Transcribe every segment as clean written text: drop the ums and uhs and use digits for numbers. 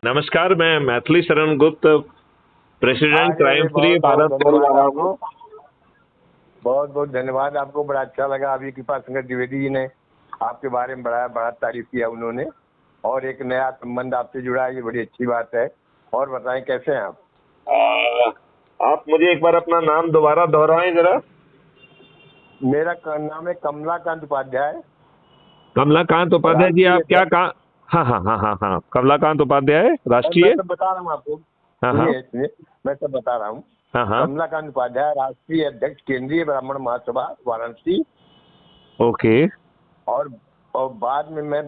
नमस्कार, मैं मैथिली शरण गुप्त, प्रेसिडेंट अरे क्राइम अरे फ्री बहुत बहुत भारत बोल धन्यवाद रहा हूँ। आपको। बहुत बहुत धन्यवाद आपको। बड़ा अच्छा लगा अभी कृपा शंकर द्विवेदी जी ने आपके बारे में बड़ा बड़ा तारीफ किया उन्होंने। और एक नया संबंध आपसे जुड़ा है, ये बड़ी अच्छी बात है। और बताएं कैसे हैं आप? आप मुझे एक बार अपना नाम दोबारा दोहराएं जरा। मेरा नाम है कमलाकांत उपाध्याय, कमलाकांत उपाध्याय जी, राष्ट्रीय आप क्या अध्यक्ष। कहाँ? हाँ हाँ हाँ हाँ हाँ, कमलाकांत उपाध्याय, मैं राष्ट्रीय। सब बता रहा हूँ आपको, हाँ हाँ सुनिए सुनिए, मैं सब बता रहा हूँ। हाँ हाँ। कमलाकांत उपाध्याय, राष्ट्रीय अध्यक्ष केंद्रीय ब्राह्मण महासभा वाराणसी। ओके और और बाद में मैं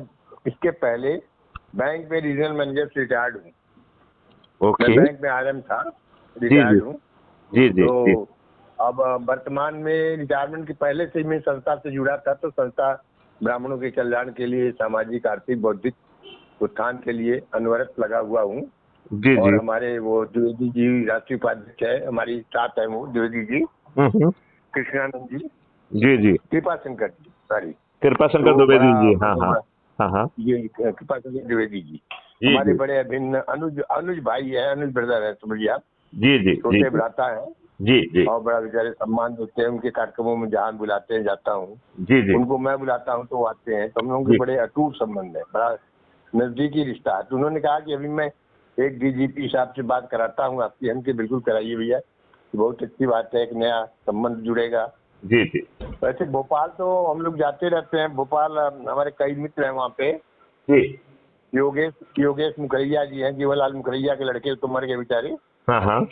इसके पहले बैंक में रीजनल मैनेजर से रिटायर्ड हूँ। मैं ओके। बैंक में आरएम था, जी जी रिटायर्ड हूँ। जी जी जी। तो अब वर्तमान में रिटायरमेंट के पहले से ही मैं संस्था से जुड़ा था। तो संस्था ब्राह्मणों के कल्याण के लिए, सामाजिक आर्थिक बौद्धिक उत्थान के लिए अनवरत लगा हुआ हूँ। जी और जी। हमारे वो द्विवेदी जी राष्ट्रीय उपाध्यक्ष है, हमारी साथ है वो द्विवेदी जी, हम्म। कृष्णानंद जी, जी जी। कृपा शंकर जी, सॉरी। कृपा शंकर तो द्विवेदी बड़ा जी, हाँ मतलब हाँ हाँ हाँ। ये कृपा शंकर द्विवेदी जी जी हमारे जी बड़े अभिन्न अनुज अनुज भाई है, अनुज ब्रदर है, समझिए आप। जी जी जी छोटे जी भ्राता है। जी जी और बड़ा बेचारे सम्मान देते हैं, उनके कार्यक्रमों में जहाँ बुलाते हैं जाता हूँ। जी जी उनको मैं बुलाता हूँ तो वो आते हैं। तो हम लोगों के जी। बड़े अटूट संबंध है, बड़ा नजदीकी रिश्ता है। तो उन्होंने कहा कि अभी मैं एक डीजीपी साहब से बात कराता हूँ आपकी। हमके बिल्कुल कराइए भैया, बहुत अच्छी बात है, एक नया संबंध जुड़ेगा। जी जी वैसे भोपाल तो हम लोग जाते रहते हैं। भोपाल हमारे कई मित्र हैं वहाँ पे। जी। योगेश योगेश मुखरिया जी हैं, जीवनलाल मुखरिया के लड़के, तो मर गए बेचारे, हाँ हाँ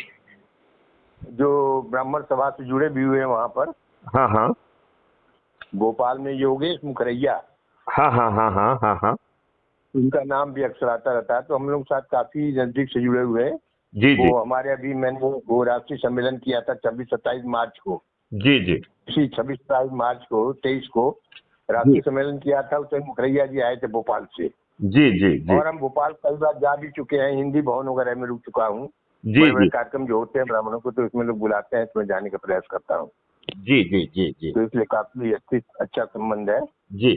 जो ब्राह्मण सभा से जुड़े भी हुए हैं वहाँ पर। हाँ हाँ भोपाल में योगेश मुखरिया, हाँ हाँ हाँ हाँ हाँ हाँ। उनका नाम भी अक्सर आता रहता है। तो हम लोग साथ काफी नजदीक से जुड़े हुए हैं। जी जी वो हमारे अभी मैंने वो राष्ट्रीय सम्मेलन किया था 26-27 मार्च को। जी जी इसी 26-27 मार्च को 23 को जी राष्ट्रीय सम्मेलन किया था। उसमें मुखरिया जी आए थे भोपाल से। जी जी जी और हम भोपाल कई बार जा भी चुके हैं, हिंदी भवन वगैरह में रुक चुका हूँ। जी बड़े बड़े जी कार्यक्रम जो होते हैं ब्राह्मणों को, तो इसमें लोग बुलाते हैं, इसमें जाने का प्रयास करता हूँ। जी जी जी जी तो इसलिए काफी अच्छा संबंध है। जी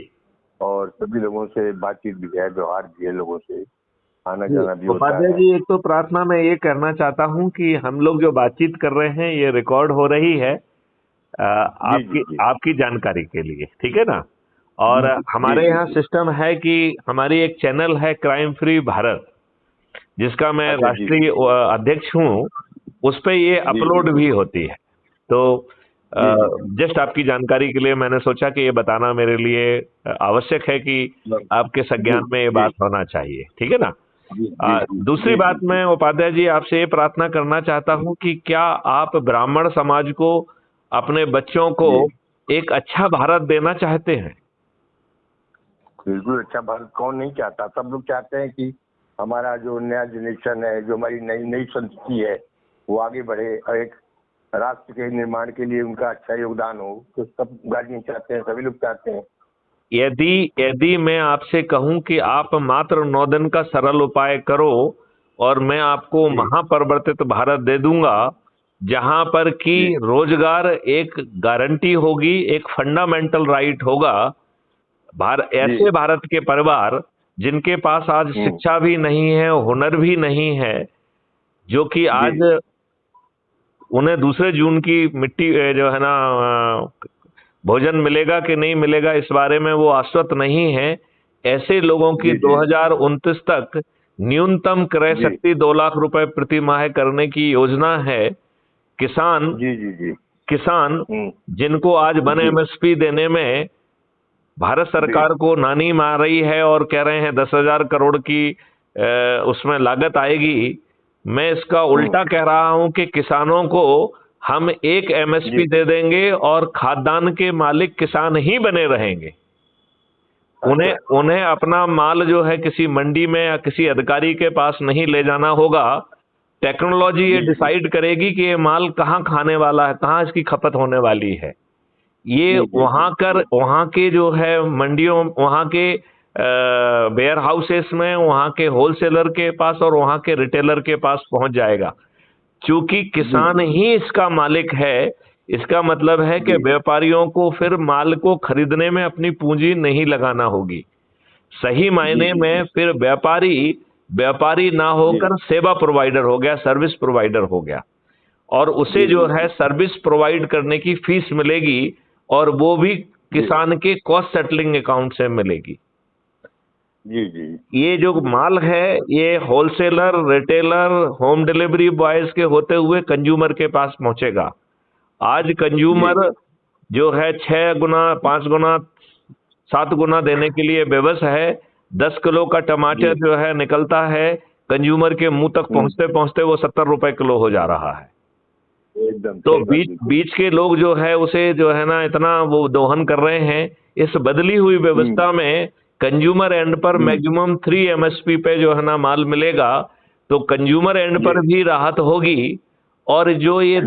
और सभी लोगों से बातचीत भी है, व्यवहार भी है, लोगों से आना जी। जाना भी होता उपाध्याय है। जी, एक तो प्रार्थना मैं ये करना चाहता हूँ कि हम लोग जो बातचीत कर रहे हैं ये रिकॉर्ड हो रही है, जी जी आपकी जी आपकी जानकारी के लिए, ठीक है ना? जी और जी जी हमारे जी यहाँ जी। सिस्टम है कि हमारी एक चैनल है क्राइम फ्री भारत, जिसका मैं अच्छा जी राष्ट्रीय अध्यक्ष हूँ। उस पे ये जी जी अपलोड जी भी होती है। तो जी जी जस्ट आपकी जानकारी के लिए मैंने सोचा कि ये बताना मेरे लिए आवश्यक है कि आपके जी संज्ञान में ये जी बात होना चाहिए, ठीक है ना? जी जी जी दूसरी जी बात, जी जी। मैं उपाध्याय जी आपसे ये प्रार्थना करना चाहता हूँ कि क्या आप ब्राह्मण समाज को, अपने बच्चों को जी एक अच्छा भारत देना चाहते हैं? बिल्कुल, अच्छा भारत कौन नहीं चाहता। सब लोग चाहते हैं कि हमारा जो नया जनरेशन है, जो हमारी नई नई संस्कृति है, वो आगे बढ़े और एक राष्ट्र के निर्माण के लिए उनका अच्छा योगदान हो। तो सब गार्जियन चाहते हैं, सभी लोग चाहते हैं। यदि यदि मैं आपसे कहूं कि आप मात्र 9 दिन का सरल उपाय करो और मैं आपको जी महापरिवर्तित भारत दे दूंगा, जहां पर कि जी रोजगार एक गारंटी होगी, एक फंडामेंटल राइट होगा। जी। ऐसे भारत के परिवार जिनके पास आज शिक्षा भी नहीं है, हुनर भी नहीं है, जो कि जी आज उन्हें दूसरे जून की मिट्टी जो है ना, भोजन मिलेगा कि नहीं मिलेगा इस बारे में वो आश्वस्त नहीं है। ऐसे लोगों की जी जी 2029 तक न्यूनतम क्रय जी शक्ति 2 लाख रुपए प्रति माह करने की योजना है। किसान जी जी जी। किसान हम्म। जिनको आज वन जी एमएसपी देने में भारत जी सरकार को नानी मार रही है और कह रहे हैं 10,000 करोड़ की उसमें लागत आएगी, मैं इसका उल्टा कह रहा हूं कि किसानों को हम एक जी। एमएसपी दे देंगे और खाद्यान्न के मालिक किसान ही बने रहेंगे। उन्हें अच्छा। उन्हें अपना माल जो है किसी मंडी में या किसी अधिकारी के पास नहीं ले जाना होगा। टेक्नोलॉजी ये जी जी डिसाइड करेगी कि ये माल कहाँ खाने वाला है, कहाँ इसकी खपत होने वाली है। ये जी जी जी जी वहाँ के जो है मंडियों, वहाँ के वेयर हाउसेस में, वहाँ के होलसेलर के पास और वहाँ के रिटेलर के पास पहुंच जाएगा। क्योंकि जी किसान जी ही इसका मालिक है, इसका मतलब है कि जी व्यापारियों को फिर माल को खरीदने में अपनी पूंजी नहीं लगाना होगी। सही जी मायने जी जी में फिर व्यापारी व्यापारी ना होकर सेवा प्रोवाइडर हो गया, सर्विस प्रोवाइडर हो गया, और उसे जो है सर्विस प्रोवाइड करने की फीस मिलेगी, और वो भी किसान के कॉस्ट सेटलिंग अकाउंट से मिलेगी। जी जी। ये जो माल है ये wholesaler, retailer, home delivery boys के होते हुए कंज्यूमर के पास पहुंचेगा। आज कंज्यूमर जो है 6 गुना, 5 गुना, 7 गुना देने के लिए बेबस है। 10 किलो का टमाटर जो है निकलता है, कंज्यूमर के मुंह तक पहुंचते पहुंचते वो 70 रुपए किलो हो जा रहा है। एकदम तो बीच के लोग जो है उसे जो है ना इतना वो दोहन कर रहे हैं। इस बदली हुई व्यवस्था में कंज्यूमर एंड पर मैक्सिमम 3 MSP पे जो है ना माल मिलेगा, तो कंज्यूमर एंड पर भी राहत होगी। और जो ये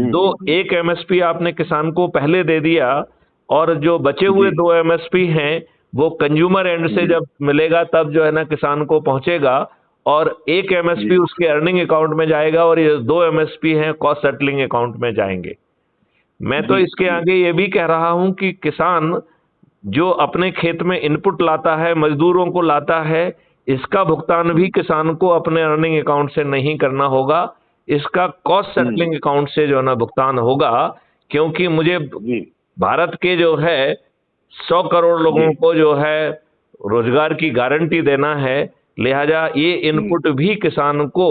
1 MSP आपने किसान को पहले दे दिया, और जो बचे हुए 2 MSP हैं वो कंज्यूमर एंड से जब मिलेगा तब जो है ना किसान को पहुंचेगा, और 1 MSP उसके अर्निंग अकाउंट में जाएगा, और ये 2 MSP हैं कॉस्ट सेटलिंग अकाउंट में जाएंगे। मैं तो इसके आगे ये भी कह रहा हूं कि किसान जो अपने खेत में इनपुट लाता है, मजदूरों को लाता है, इसका भुगतान भी किसान को अपने अर्निंग अकाउंट से नहीं करना होगा, इसका कॉस्ट सेटलिंग अकाउंट से जो है ना भुगतान होगा। क्योंकि मुझे भारत के जो है 100 करोड़ लोगों को जो है रोजगार की गारंटी देना है, लिहाजा ये इनपुट भी किसान को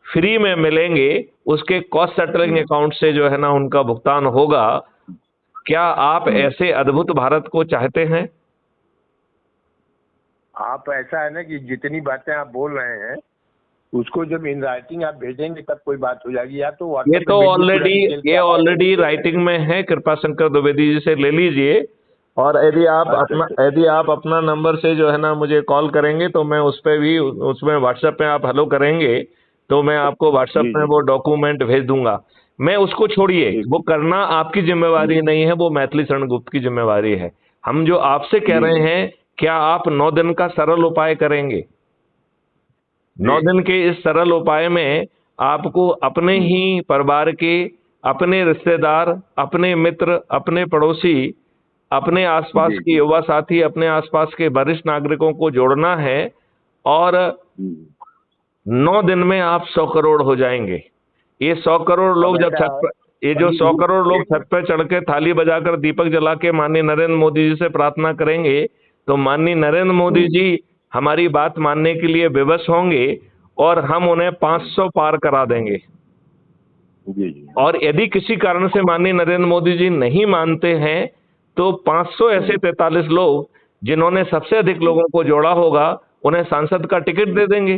फ्री में मिलेंगे, उसके कॉस्ट सेटलिंग अकाउंट से जो है ना उनका भुगतान होगा। क्या आप ऐसे अद्भुत भारत को चाहते हैं? आप ऐसा है ना कि जितनी बातें आप बोल रहे हैं उसको जब इन राइटिंग आप भेजेंगे तब कोई बात हो जाएगी, या तो ये तो ऑलरेडी राइटिंग में है। कृपा शंकर द्विवेदी जी से ले लीजिए, और यदि आप अपना नंबर से जो है ना मुझे कॉल करेंगे तो मैं उस पे भी, उसमें व्हाट्सएप पे आप हेलो करेंगे तो मैं आपको व्हाट्सएप में वो डॉक्यूमेंट भेज दूंगा। मैं उसको छोड़िए, वो करना आपकी जिम्मेवारी नहीं है, वो मैथिली शरण गुप्त की जिम्मेवारी है। हम जो आपसे कह रहे हैं, क्या आप 9 दिन का सरल उपाय करेंगे? 9 दिन के इस सरल उपाय में आपको अपने ही परिवार के, अपने रिश्तेदार, अपने मित्र, अपने पड़ोसी, अपने आसपास के युवा साथी, अपने आसपास के वरिष्ठ नागरिकों को जोड़ना है, और 9 दिन में आप 100 करोड़ हो जाएंगे। ये 100 करोड़ लोग जब छत पर, ये जो 100 करोड़ लोग छत पर चढ़ के थाली बजाकर दीपक जला के माननीय नरेंद्र मोदी जी से प्रार्थना करेंगे, तो माननीय नरेंद्र मोदी जी हमारी बात मानने के लिए विवश होंगे, और हम उन्हें 500 पार करा देंगे। और यदि किसी कारण से माननीय नरेंद्र मोदी जी नहीं मानते हैं, तो 500 ऐसे 43 लोग जिन्होंने सबसे अधिक लोगों को जोड़ा होगा, उन्हें सांसद का टिकट दे देंगे,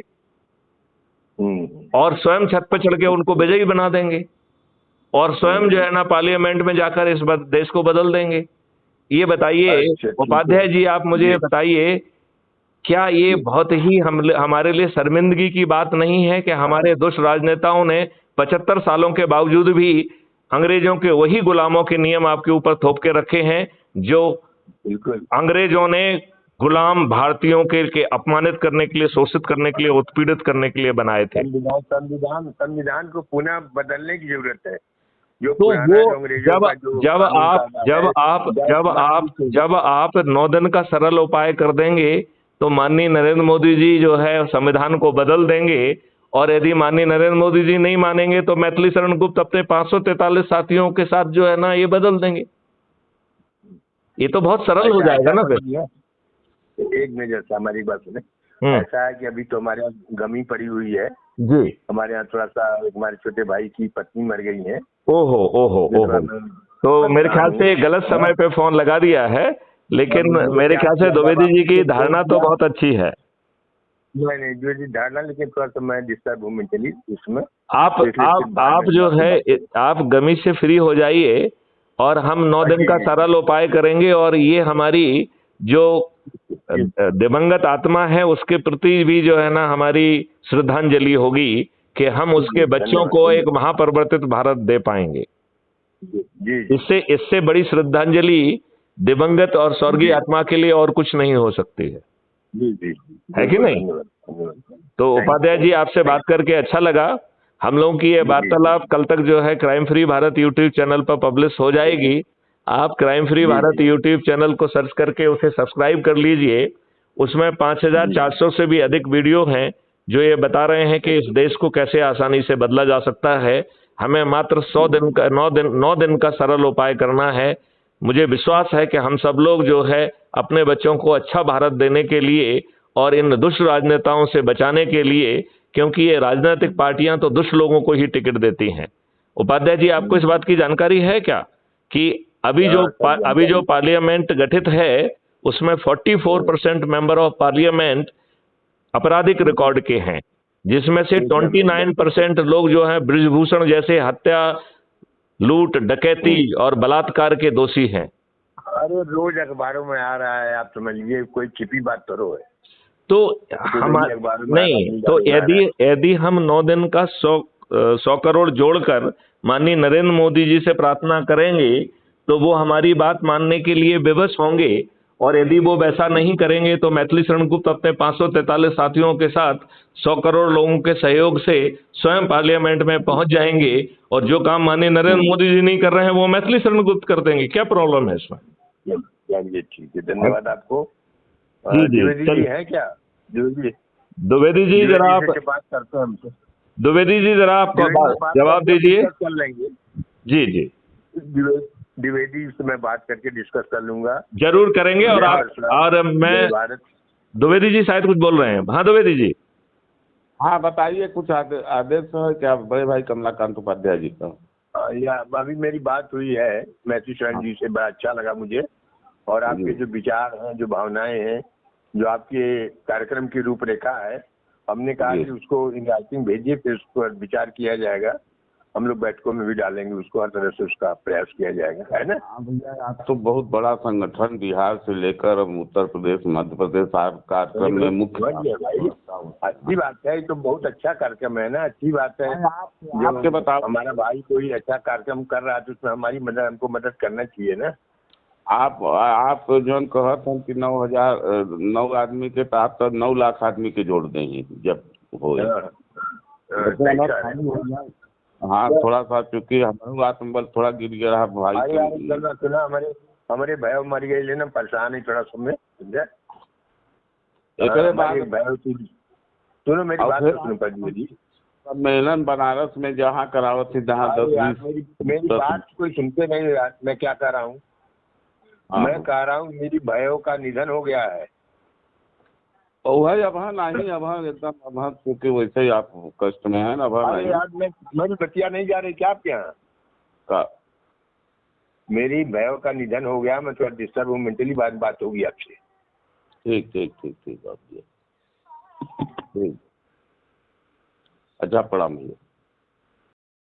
और स्वयं छत पर चढ़ के उनको विजयी बना देंगे, और स्वयं जो है ना पार्लियामेंट में जाकर इस देश को बदल देंगे। ये बताइए उपाध्याय जी, आप मुझे बताइए, क्या ये बहुत ही हमारे लिए शर्मिंदगी की बात नहीं है कि हमारे दुष्ट राजनेताओं ने 75 सालों के बावजूद भी अंग्रेजों के वही गुलामों के नियम आपके ऊपर थोप के रखे हैं, जो अंग्रेजों ने गुलाम भारतीयों के अपमानित करने के लिए, शोषित करने के लिए, उत्पीड़ित करने के लिए बनाए थे। संविधान को पुनः बदलने की जरूरत है। जो तो वो जब आप 9 दिन का सरल उपाय कर देंगे, तो माननीय नरेंद्र मोदी जी जो है संविधान को बदल देंगे, और यदि माननीय नरेंद्र मोदी जी नहीं मानेंगे तो मैथिली शरण गुप्त अपने 543 साथियों के साथ जो है ना ये बदल देंगे। ये तो बहुत सरल हो जाएगा ना फिर। एक मिनट, जैसा हमारी बात सुने, ऐसा है कि अभी तो हमारे यहाँ गमी पड़ी हुई है जी। हमारे यहाँ थोड़ा सा हमारे छोटे भाई की पत्नी मर गई है। ओहो। तो मेरे ख्याल से गलत समय पे फोन लगा दिया है, लेकिन मेरे ख्याल से द्विवेदी जी की धारणा तो बहुत अच्छी है। नहीं द्विवेदी धारणा, लेकिन थोड़ा सा मैं डिस्टर्ब हूँ मेंटली उसमें। आप जो है आप गमी से फ्री हो जाइए, और हम 9 दिन का सरल उपाय करेंगे, और ये हमारी जो दिवंगत आत्मा है उसके प्रति भी जो है ना हमारी श्रद्धांजलि होगी कि हम उसके बच्चों को एक महापरिवर्तित भारत दे पाएंगे। इससे बड़ी श्रद्धांजलि दिवंगत और स्वर्गीय आत्मा के लिए और कुछ नहीं हो सकती है। है कि नहीं? तो उपाध्याय जी, आपसे बात करके अच्छा लगा। हम लोगों की ये वार्तालाप कल तक जो है crime free Bharat YouTube channel पर पब्लिश हो जाएगी। आप crime free Bharat YouTube channel को सर्च करके उसे सब्सक्राइब कर लीजिए। उसमें 5400 से भी अधिक वीडियो हैं जो ये बता रहे हैं कि इस देश को कैसे आसानी से बदला जा सकता है। हमें मात्र 9 दिन का सरल उपाय करना है। मुझे विश्वास है कि हम सब लोग जो है अपने बच्चों को अच्छा भारत देने के लिए और इन दुष्ट राजनेताओं से बचाने के लिए, क्योंकि ये राजनीतिक पार्टियां तो दुष्ट लोगों को ही टिकट देती हैं। उपाध्याय जी, आपको इस बात की जानकारी है क्या कि अभी जो पार्लियामेंट गठित है उसमें 44% मेंबर ऑफ पार्लियामेंट आपराधिक रिकॉर्ड के हैं, जिसमें से 29% लोग जो हैं ब्रिजभूषण जैसे हत्या, लूट, डकैती और बलात्कार के दोषी हैं। अरे रोज अखबारों में आ रहा है, आप समझिए कोई छिपी बात तो है। तो नहीं, तो यदि हम 9 दिन का 100 करोड़ जोड़कर माननीय नरेंद्र मोदी जी से प्रार्थना करेंगे तो वो हमारी बात मानने के लिए विवश होंगे, और यदि वो वैसा नहीं करेंगे तो मैथिली शरण गुप्त अपने 543 साथियों के साथ 100 करोड़ लोगों के सहयोग से स्वयं पार्लियामेंट में पहुंच जाएंगे, और जो काम माननीय नरेंद्र मोदी जी नहीं कर रहे हैं वो मैथिली शरण गुप्त कर देंगे। क्या प्रॉब्लम है इसमें? चलिए ठीक है, धन्यवाद आपको। द्विवेदी जी है क्या? द्विवेदी जी जरा आप बात करते हैं हमसे। द्विवेदी जी जरा आप जवाब दीजिए। कर लेंगे। जी जी, द्विवेदी से मैं बात करके डिस्कस कर लूंगा। जरूर करेंगे। और मैं द्विवेदी जी शायद कुछ बोल रहे हैं। हाँ द्विवेदी जी। हाँ बताइए, कुछ आदेश है क्या बड़े भाई कमलाकांत उपाध्याय जी का? अभी मेरी बात हुई है मैथिली शरण जी से, बड़ा अच्छा लगा मुझे। और आपके जो विचार हैं, जो भावनाएं हैं, जो आपके कार्यक्रम की रूपरेखा है, हमने कहा कि उसको इन राइटिंग भेजिए, फिर उस पर विचार किया जाएगा। हम लोग बैठकों में भी डालेंगे उसको, हर तरह से उसका प्रयास किया जाएगा, है ना? हाँ भैया, आप तो बहुत बड़ा संगठन बिहार से लेकर उत्तर प्रदेश, मध्य प्रदेश, आप कार्यक्रम में मुख्य भाई। अच्छी बात है, तो बहुत अच्छा कार्यक्रम है ना, अच्छी बात है। आपके बताओ, हमारा भाई कोई अच्छा कार्यक्रम कर रहा है तो उसमें हमारी मदद, हमको मदद करना चाहिए ना। आप जो कहते हैं कि 9 आदमी के, तो आप तो 9 लाख आदमी के जोड़ देंगे जब हो। हाँ थोड़ा सा, क्योंकि हमारा आत्मबल थोड़ा गिर गया है भाई। सुना हमारे भाई मर गए लेना, परेशान है थोड़ा समय, समझा? सुनो मेरी बात, सुनो पंडित जी। सम्मेलन बनारस में जहाँ करावत थी, जहाँ 10-20 मेरी बात कोई सुनते नहीं यार। मैं क्या कह रहा हूँ, मैं कह रहा हूँ मेरी भाइयों का निधन हो गया है। वही अब नहीं, अब एकदम अब क्योंकि वैसे ही आप कष्ट में है ना। अब यार मेरी बतिया नहीं जा रही क्या आपके यहाँ का? मेरी भाइयों का निधन हो गया, मैं थोड़ा डिस्टर्ब हूँ मेंटली, बात होगी आपसे। ठीक ठीक ठीक ठीक, आप ठीक। अच्छा, प्रणाम भैया।